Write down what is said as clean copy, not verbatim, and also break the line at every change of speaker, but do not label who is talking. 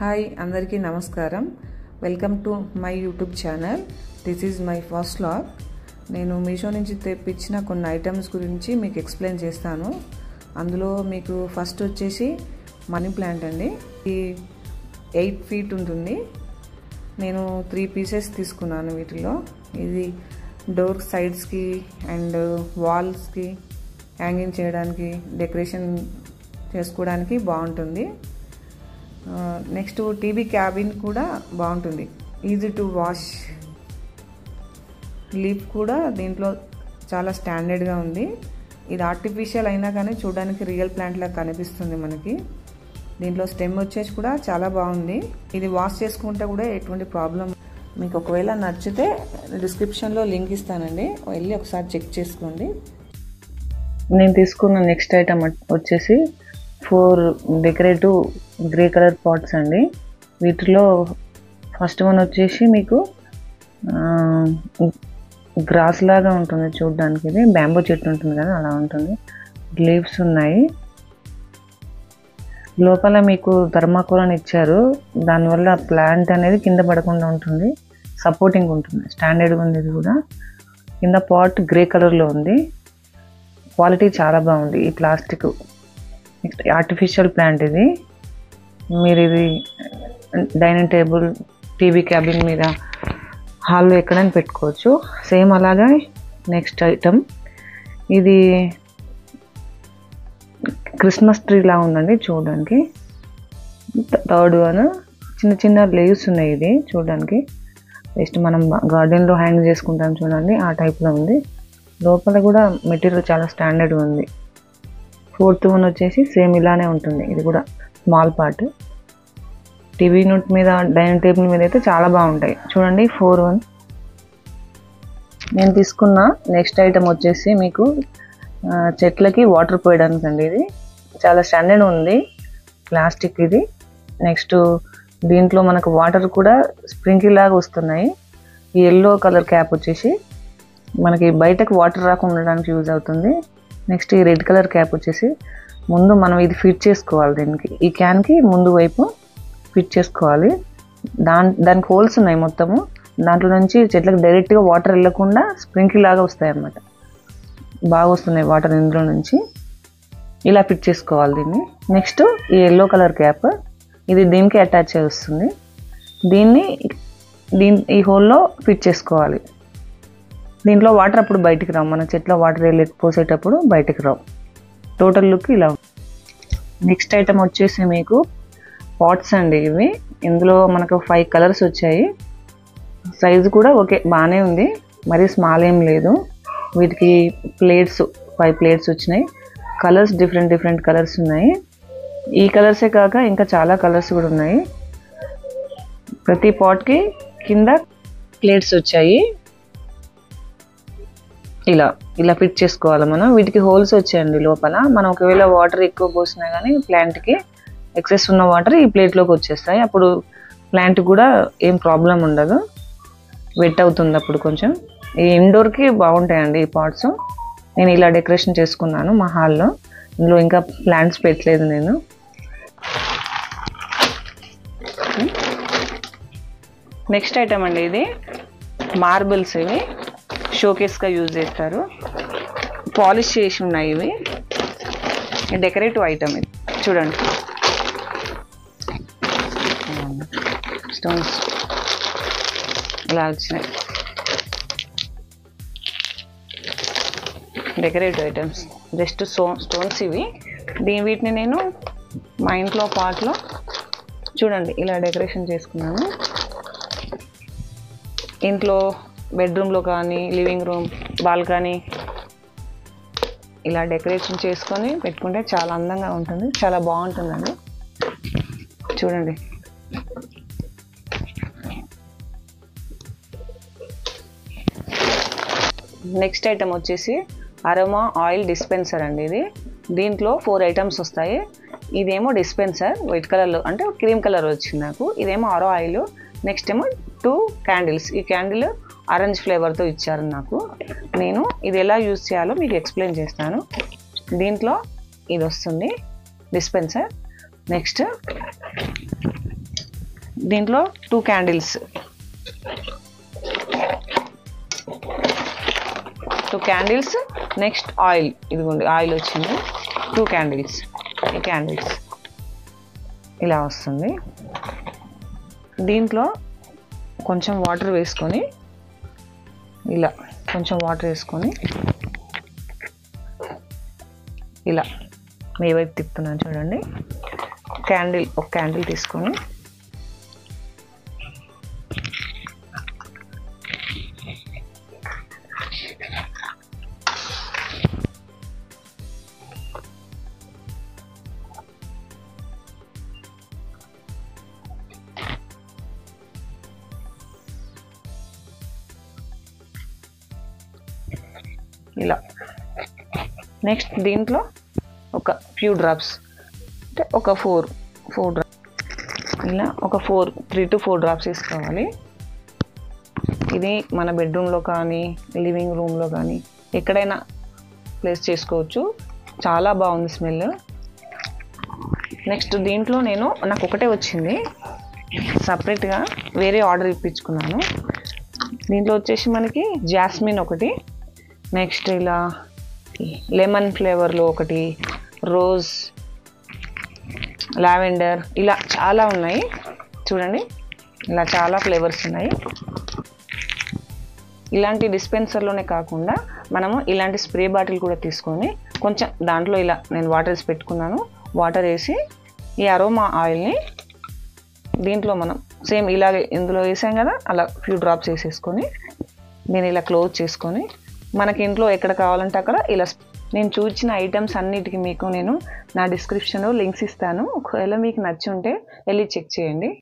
Hi అందరికీ నమస్కారం. Welcome to my YouTube channel. This is my first vlog. నేను మీషో నుంచి తెప్పించిన కొన్ని ఐటమ్స్ గురించి మీకు ఎక్స్ప్లెయిన్ చేస్తాను. అందులో మీకు ఫస్ట్ వచ్చేసి మనీ ప్లాంట్ అండి. ఇది 8 feet ఉంటుంది. నేను 3 pieces తీసుకున్నాను. వీటిలో ఇది డోర్ సైడ్స్కి అండ్ వాల్స్కి హ్యాంగింగ్ చేయడానికి, డెకరేషన్ చేసుకోవడానికి బాగుంటుంది. నెక్స్ట్ టీవీ క్యాబిన్ కూడా బాగుంటుంది. Easy to wash. లీఫ్ కూడా దీంట్లో చాలా స్టాండర్డ్గా ఉంది. ఇది ఆర్టిఫిషియల్ అయినా కానీ చూడడానికి రియల్ ప్లాంట్ లాగా కనిపిస్తుంది మనకి. దీంట్లో స్టెమ్ వచ్చేసి కూడా చాలా బాగుంది. ఇది వాష్ చేసుకుంటే కూడా ఎటువంటి ప్రాబ్లం. మీకు ఒకవేళ నచ్చితే డిస్క్రిప్షన్లో లింక్ ఇస్తానండి, వెళ్ళి ఒకసారి చెక్ చేసుకోండి. నేను తీసుకున్న నెక్స్ట్ ఐటమ్ వచ్చేసి 4 డెకరేటివ్ గ్రే కలర్ పాట్స్ అండి. వీటిలో ఫస్ట్ వన్ వచ్చేసి మీకు గ్రాస్ లాగా ఉంటుంది చూడడానికి. ఇది బ్యాంబూ చెట్టు ఉంటుంది కదా, అలా ఉంటుంది. లీవ్స్ ఉన్నాయి. లోపల మీకు థర్మాకోల్ ఇచ్చారు. దానివల్ల ప్లాంట్ అనేది కింద పడకుండా ఉంటుంది, సపోర్టింగ్ ఉంటుంది. స్టాండర్డ్గా ఉంది. ఇది కూడా కింద పాట్ గ్రే కలర్లో ఉంది. క్వాలిటీ చాలా బాగుంది. ఈ ప్లాస్టిక్ ఆర్టిఫిషియల్ ప్లాంట్ ఇది. మీరు ఇది డైనింగ్ టేబుల్, టీవీ క్యాబిన్ మీద, హాల్లో ఎక్కడైనా పెట్టుకోవచ్చు. సేమ్ అలాగా నెక్స్ట్ ఐటమ్ ఇది క్రిస్మస్ ట్రీ లా ఉందండి చూడడానికి. థర్డ్ వన్ చిన్న చిన్న లీవ్స్ ఉన్నాయి. ఇది చూడడానికి జస్ట్ మనం గార్డెన్లో హ్యాంగ్ చేసుకుంటాం చూడండి, ఆ టైప్లో ఉంది. లోపల కూడా మెటీరియల్ చాలా స్టాండర్డ్గా ఉంది. ఫోర్త్ వన్ వచ్చేసి సేమ్ ఇలానే ఉంటుంది. ఇది కూడా స్మాల్ పార్ట్. టీవీ నోట్ మీద, డైనింగ్ టేబుల్ మీద అయితే చాలా బాగుంటాయి చూడండి. 4 1 నేను తీసుకున్న నెక్స్ట్ ఐటమ్ వచ్చేసి మీకు చెట్లకి వాటర్ పోయడానికి అండి. ఇది చాలా స్టాండర్డ్ ఉంది. ప్లాస్టిక్ ఇది. నెక్స్ట్ దీంట్లో మనకు వాటర్ కూడా స్ప్రింకిల్ లాగా వస్తున్నాయి. ఈ ఎల్లో కలర్ క్యాప్ వచ్చేసి మనకి బయటకు వాటర్ రాకుండా ఉండడానికి యూజ్ అవుతుంది. నెక్స్ట్ ఈ రెడ్ కలర్ క్యాప్ వచ్చేసి ముందు మనం ఇది ఫిట్ చేసుకోవాలి. దీనికి ఈ క్యాన్కి ముందు వైపు ఫిట్ చేసుకోవాలి. దానికి హోల్స్ ఉన్నాయి మొత్తము. దాంట్లో నుంచి చెట్లకు డైరెక్ట్గా వాటర్ వెళ్ళకుండా స్ప్రింకిల్ లాగా వస్తాయి అన్నమాట. బాగా వస్తున్నాయి వాటర్ ఇందులో నుంచి. ఇలా ఫిట్ చేసుకోవాలి దీన్ని. నెక్స్ట్ ఈ ఎల్లో కలర్ క్యాప్, ఇది దీనికి అటాచ్ అయి వస్తుంది. దీన్ని ఈ హోల్లో ఫిట్ చేసుకోవాలి. దీంట్లో వాటర్ అప్పుడు బయటికి రావు. మన చెట్లో వాటర్ పోసేటప్పుడు బయటికి రావు. టోటల్ లుక్ ఇలా. నెక్స్ట్ ఐటమ్ వచ్చేసి మీకు పాట్స్ అండి. ఇవి ఇందులో మనకు 5 కలర్స్ వచ్చాయి. సైజు కూడా ఓకే, బాగానే ఉంది. మరీ స్మాల్ ఏం లేదు. వీటికి ప్లేట్స్ 5 ప్లేట్స్ వచ్చినాయి. కలర్స్ డిఫరెంట్ కలర్స్ ఉన్నాయి. ఈ కలర్సే కాక ఇంకా చాలా కలర్స్ కూడా ఉన్నాయి. ప్రతి పాట్కి కింద ప్లేట్స్ వచ్చాయి. ఇలా ఫిట్ చేసుకోవాలి మనం. వీటికి హోల్స్ వచ్చాయండి లోపల. మనం ఒకవేళ వాటర్ ఎక్కువ పోసినా కానీ ప్లాంట్కి ఎక్సెస్ ఉన్న వాటర్ ఈ ప్లేట్లోకి వచ్చేస్తాయి. అప్పుడు ప్లాంట్ కూడా ఏం ప్రాబ్లం ఉండదు. వెట్ అవుతుంది అప్పుడు కొంచెం. ఈ ఇండోర్కి బాగుంటాయండి ఈ పాట్స్. నేను ఇలా డెకరేషన్ చేసుకున్నాను మా హాల్లో. ఇందులో ఇంకా ప్లాంట్స్ పెట్టలేదు నేను. నెక్స్ట్ ఐటమ్ అండి, ఇది మార్బుల్స్. ఇవి షోకేస్గా యూజ్ చేస్తారు. పాలిష్ చేసి ఉన్నాయి ఇవి. డెకరేటివ్ ఐటమ్ ఇది చూడండి. స్టోన్స్ ఇలా వచ్చినాయి. డెకరేటివ్ ఐటమ్స్ జస్ట్ స్టోన్స్ ఇవి. వీటిని నేను మా ఇంట్లో పాట్లో చూడండి ఇలా డెకరేషన్ చేసుకున్నాను. ఇంట్లో బెడ్రూమ్లో కానీ, లివింగ్ రూమ్, బాల్కనీ ఇలా డెకరేషన్ చేసుకొని పెట్టుకుంటే చాలా అందంగా ఉంటుంది. చాలా బాగుంటుందండి చూడండి. నెక్స్ట్ ఐటమ్ వచ్చేసి అరోమా ఆయిల్ డిస్పెన్సర్ అండి. ఇది దీంట్లో 4 ఐటమ్స్ వస్తాయి. ఇదేమో డిస్పెన్సర్ వైట్ కలర్లో, అంటే క్రీమ్ కలర్ వచ్చింది నాకు. ఇదేమో ఆరో ఆయిల్. నెక్స్ట్ ఏమో 2 క్యాండిల్స్. ఈ క్యాండిల్ ఆరెంజ్ ఫ్లేవర్తో ఇచ్చారు నాకు. నేను ఇది ఎలా యూజ్ చేయాలో మీకు ఎక్స్ప్లెయిన్ చేస్తాను. దీంట్లో ఇది వస్తుంది డిస్పెన్సర్. నెక్స్ట్ దీంట్లో 2 క్యాండిల్స్, 2 క్యాండిల్స్. నెక్స్ట్ ఆయిల్, ఇదిగోండి ఆయిల్ వచ్చింది. 2 క్యాండిల్స్, ఈ క్యాండిల్స్ ఇలా వస్తుంది. దీంట్లో కొంచెం వాటర్ వేసుకొని, ఇలా కొంచెం వాటర్ వేసుకొని ఇలా మీ వైపు తిప్పుతున్నాను చూడండి. ఒక క్యాండిల్ తీసుకొని ఇలా. నెక్స్ట్ దీంట్లో ఒక ఫ్యూ డ్రాప్స్, అంటే ఒక 4 డ్రాప్స్, ఇలా ఒక 3 to 4 డ్రాప్స్ వేసుకోవాలి. ఇది మన బెడ్రూమ్లో కానీ లివింగ్ రూమ్లో కానీ ఎక్కడైనా ప్లేస్ చేసుకోవచ్చు. చాలా బాగుంది స్మెల్. నెక్స్ట్ దీంట్లో నాకు ఒకటే వచ్చింది, సపరేట్గా వేరే ఆర్డర్ ఇప్పించుకున్నాను. దీంట్లో వచ్చేసి మనకి జాస్మిన్ ఒకటి, నెక్స్ట్ ఇలా లెమన్ ఫ్లేవర్లో ఒకటి, రోజ్, లావెండర్, ఇలా చాలా ఉన్నాయి చూడండి. ఇలా చాలా ఫ్లేవర్స్ ఉన్నాయి. ఇలాంటి డిస్పెన్సర్లోనే కాకుండా మనము ఇలాంటి స్ప్రే బాటిల్ కూడా తీసుకొని కొంచెం దాంట్లో ఇలా నేను వాటర్ వేసి పెట్టుకున్నాను. వాటర్ వేసి ఈ అరోమా ఆయిల్ని దీంట్లో మనం సేమ్ ఇలాగే ఇందులో వేసాం కదా, అలా ఫ్యూ డ్రాప్స్ వేసేసుకొని నేను ఇలా క్లోజ్ చేసుకొని మనకి ఇంట్లో ఎక్కడ కావాలంటే అక్కడ ఇలా. నేను చూసిన ఐటమ్స్ అన్నిటికీ మీకు నేను నా డిస్క్రిప్షన్లో లింక్స్ ఇస్తాను. ఒకవేళ మీకు నచ్చి ఉంటే వెళ్ళి చెక్ చేయండి.